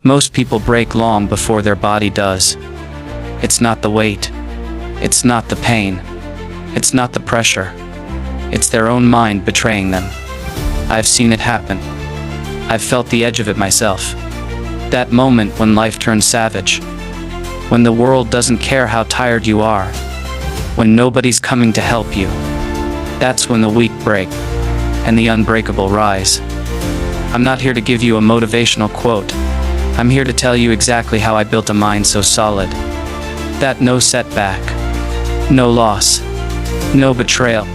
Most people break long before their body does. It's not the weight. It's not the pain. It's not the pressure. It's their own mind betraying them. I've seen it happen. I've felt the edge of it myself. That moment when life turns savage. When the world doesn't care how tired you are. When nobody's coming to help you. That's when the weak break, and the unbreakable rise. I'm not here to give you a motivational quote. I'm here to tell you exactly how I built a mind so solid. That no setback, no loss, no betrayal,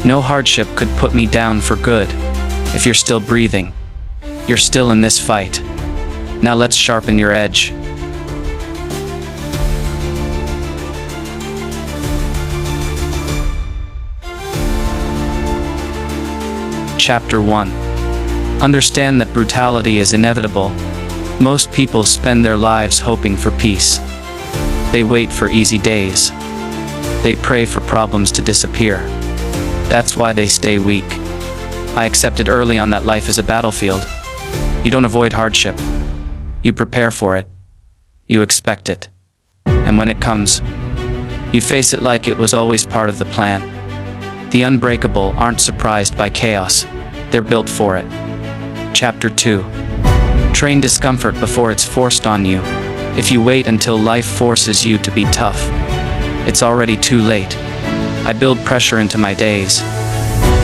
no hardship could put me down for good. If you're still breathing, you're still in this fight. Now let's sharpen your edge. Chapter 1. Understand that brutality is inevitable. Most people spend their lives hoping for peace. They wait for easy days. They pray for problems to disappear. That's why they stay weak. I accepted early on that life is a battlefield. You don't avoid hardship. You prepare for it. You expect it. And when it comes, you face it like it was always part of the plan. The unbreakable aren't surprised by chaos. They're built for it. Chapter 2. Train discomfort before it's forced on you. If you wait until life forces you to be tough, it's already too late. I build pressure into my days.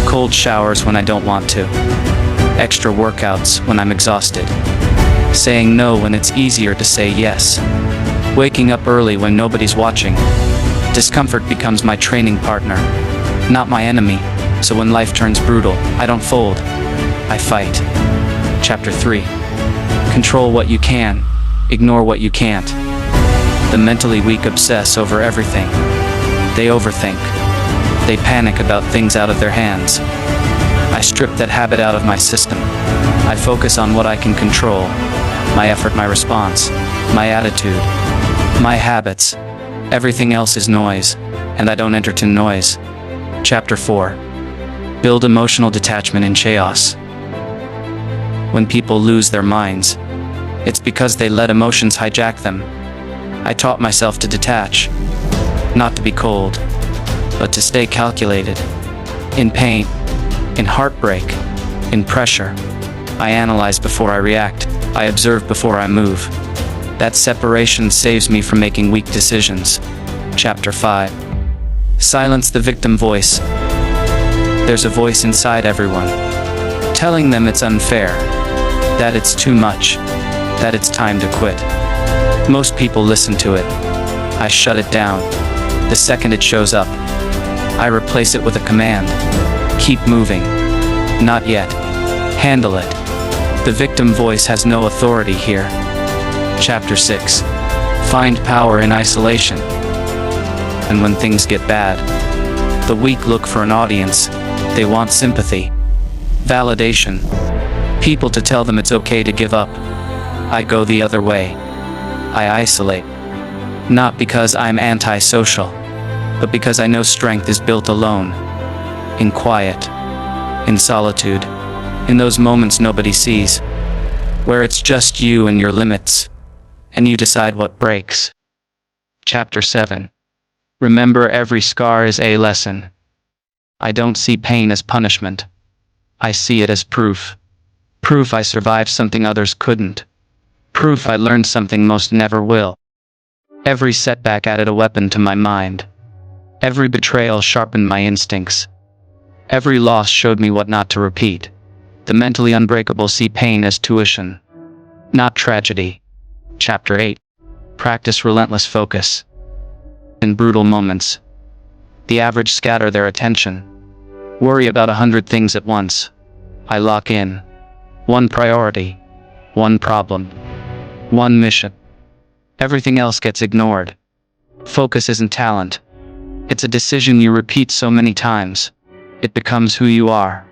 Cold showers when I don't want to. Extra workouts when I'm exhausted. Saying no when it's easier to say yes. Waking up early when nobody's watching. Discomfort becomes my training partner, not my enemy. So when life turns brutal, I don't fold. I fight. Chapter 3. Control what you can, ignore what you can't. The mentally weak obsess over everything. They overthink. They panic about things out of their hands. I strip that habit out of my system. I focus on what I can control. My effort, my response, my attitude, my habits. Everything else is noise, and I don't entertain noise. Chapter 4. Build emotional detachment in chaos. When people lose their minds, it's because they let emotions hijack them. I taught myself to detach, not to be cold, but to stay calculated. In pain, in heartbreak, in pressure, I analyze before I react. I observe before I move. That separation saves me from making weak decisions. Chapter 5. Silence the victim voice. There's a voice inside everyone, telling them it's unfair, that it's too much, that it's time to quit. Most people listen to it. I shut it down. The second it shows up, I replace it with a command. Keep moving. Not yet. Handle it. The victim voice has no authority here. Chapter 6. Find power in isolation. And when things get bad, the weak look for an audience. They want sympathy, validation, people to tell them it's okay to give up. I go the other way. I isolate. Not because I'm antisocial, but because I know strength is built alone. In quiet. In solitude. In those moments nobody sees. Where it's just you and your limits. And you decide what breaks. Chapter 7. Remember, every scar is a lesson. I don't see pain as punishment. I see it as proof. Proof I survived something others couldn't. Proof I learned something most never will. Every setback added a weapon to my mind. Every betrayal sharpened my instincts. Every loss showed me what not to repeat. The mentally unbreakable see pain as tuition, not tragedy. Chapter 8. Practice relentless focus. In brutal moments, the average scatter their attention. Worry about 100 things at once. I lock in. One priority. One problem. One mission. Everything else gets ignored. Focus isn't talent. It's a decision you repeat so many times. It becomes who you are.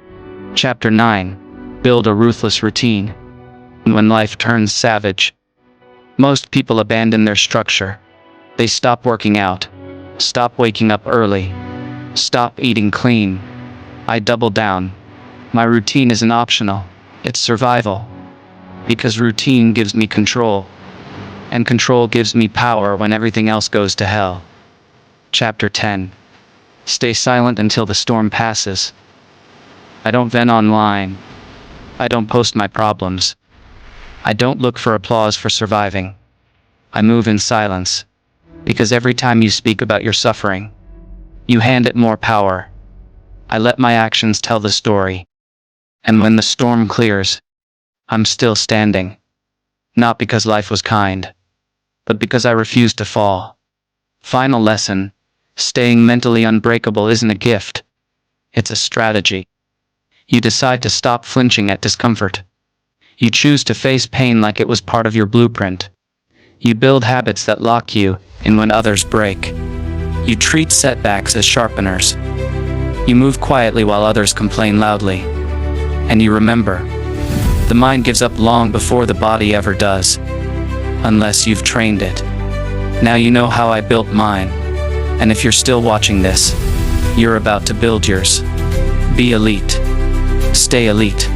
Chapter 9. Build a ruthless routine. When life turns savage, most people abandon their structure. They stop working out. Stop waking up early. Stop eating clean. I double down. My routine isn't optional. It's survival. Because routine gives me control, and control gives me power when everything else goes to hell. Chapter 10. Stay silent until the storm passes. I don't vent online. I don't post my problems. I don't look for applause for surviving. I move in silence. Because every time you speak about your suffering, you hand it more power. I let my actions tell the story. And when the storm clears, I'm still standing. Not because life was kind, but because I refused to fall. Final lesson: staying mentally unbreakable isn't a gift. It's a strategy. You decide to stop flinching at discomfort. You choose to face pain like it was part of your blueprint. You build habits that lock you in when others break. You treat setbacks as sharpeners. You move quietly while others complain loudly. And you remember, the mind gives up long before the body ever does. Unless you've trained it. Now you know how I built mine. And if you're still watching this, you're about to build yours. Be elite. Stay elite.